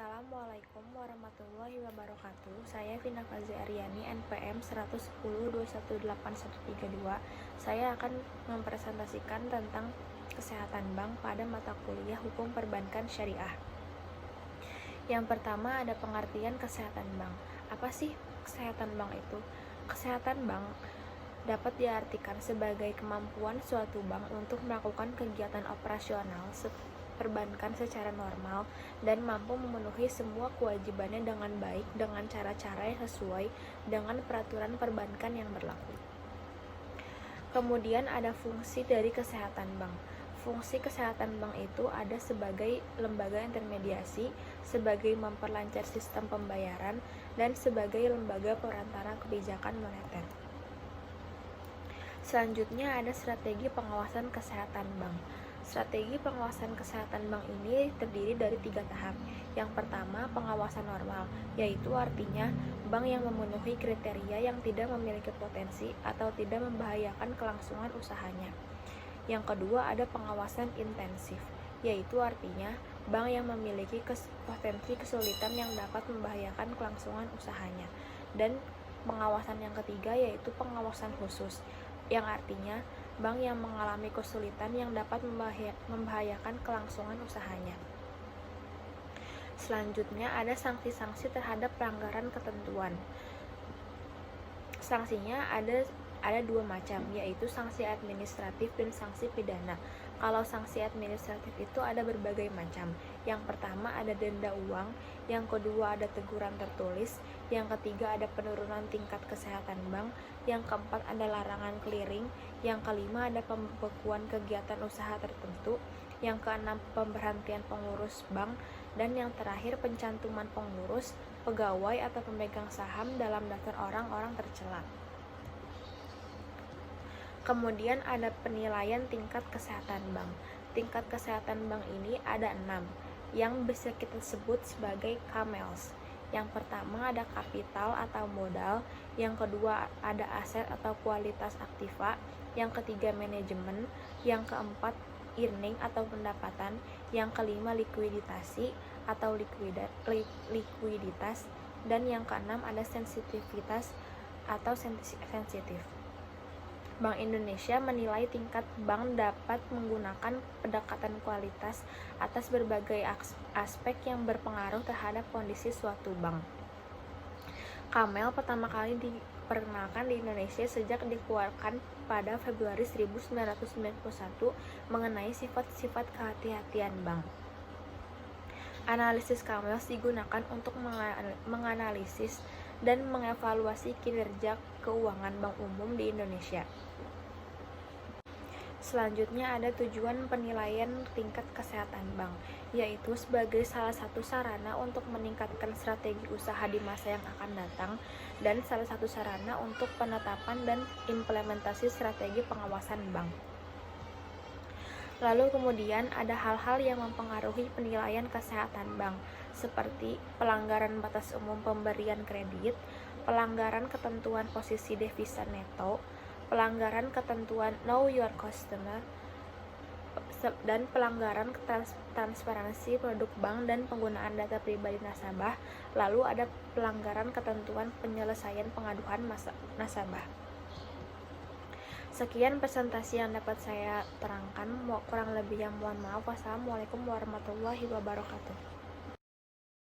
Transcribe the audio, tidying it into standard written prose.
Assalamualaikum warahmatullahi wabarakatuh. Saya Vina Fazi Aryani, NPM 110218132. Saya akan mempresentasikan tentang kesehatan bank pada mata kuliah Hukum Perbankan Syariah. Yang pertama ada pengertian kesehatan bank. Apa sih kesehatan bank itu? Kesehatan bank dapat diartikan sebagai kemampuan suatu bank untuk melakukan kegiatan operasional perbankan secara normal dan mampu memenuhi semua kewajibannya dengan baik dengan cara-cara yang sesuai dengan peraturan perbankan yang berlaku. Kemudian ada fungsi dari kesehatan bank. Fungsi kesehatan bank itu ada sebagai lembaga intermediasi, sebagai memperlancar sistem pembayaran, dan sebagai lembaga perantara kebijakan moneter. Selanjutnya ada strategi pengawasan kesehatan bank. Strategi pengawasan kesehatan bank ini terdiri dari 3 tahap. Yang pertama, pengawasan normal, yaitu artinya bank yang memenuhi kriteria yang tidak memiliki potensi atau tidak membahayakan kelangsungan usahanya. Yang kedua, ada pengawasan intensif, yaitu artinya bank yang memiliki potensi kesulitan yang dapat membahayakan kelangsungan usahanya. Dan pengawasan yang ketiga yaitu pengawasan khusus, yang artinya bank yang mengalami kesulitan yang dapat membahayakan kelangsungan usahanya. Selanjutnya ada sanksi-sanksi terhadap pelanggaran ketentuan. Sanksinya ada 2 macam, yaitu sanksi administratif dan sanksi pidana. Kalau sanksi administratif itu ada berbagai macam. Yang pertama ada denda uang, yang kedua ada teguran tertulis, yang ketiga ada penurunan tingkat kesehatan bank, yang keempat ada larangan clearing, yang kelima ada pembekuan kegiatan usaha tertentu, yang keenam pemberhentian pengurus bank, dan yang terakhir pencantuman pengurus, pegawai atau pemegang saham dalam daftar orang-orang tercela. Kemudian ada penilaian tingkat kesehatan bank. Tingkat kesehatan bank ini ada 6, yang bisa kita sebut sebagai KAMELS. Yang pertama ada kapital atau modal, yang kedua ada aset atau kualitas aktiva, yang ketiga manajemen, yang keempat earning atau pendapatan, yang kelima likuiditasi atau likuiditas, dan yang keenam ada sensitivitas atau sensitif. Bank Indonesia menilai tingkat bank dapat menggunakan pendekatan kualitas atas berbagai aspek yang berpengaruh terhadap kondisi suatu bank. KAMEL pertama kali diperkenalkan di Indonesia sejak dikeluarkan pada Februari 1991 mengenai sifat-sifat kehati-hatian bank. Analisis KAMEL digunakan untuk menganalisis dan mengevaluasi kinerja keuangan bank umum di Indonesia. Selanjutnya ada tujuan penilaian tingkat kesehatan bank, yaitu sebagai salah satu sarana untuk meningkatkan strategi usaha di masa yang akan datang dan salah satu sarana untuk penetapan dan implementasi strategi pengawasan bank. Lalu kemudian ada hal-hal yang mempengaruhi penilaian kesehatan bank, seperti pelanggaran batas umum pemberian kredit, pelanggaran ketentuan posisi devisa neto, pelanggaran ketentuan know your customer, dan pelanggaran transparansi produk bank dan penggunaan data pribadi nasabah. Lalu ada pelanggaran ketentuan penyelesaian pengaduan nasabah. Sekian presentasi yang dapat saya terangkan, kurang lebihnya mohon maaf. Wassalamualaikum warahmatullahi wabarakatuh.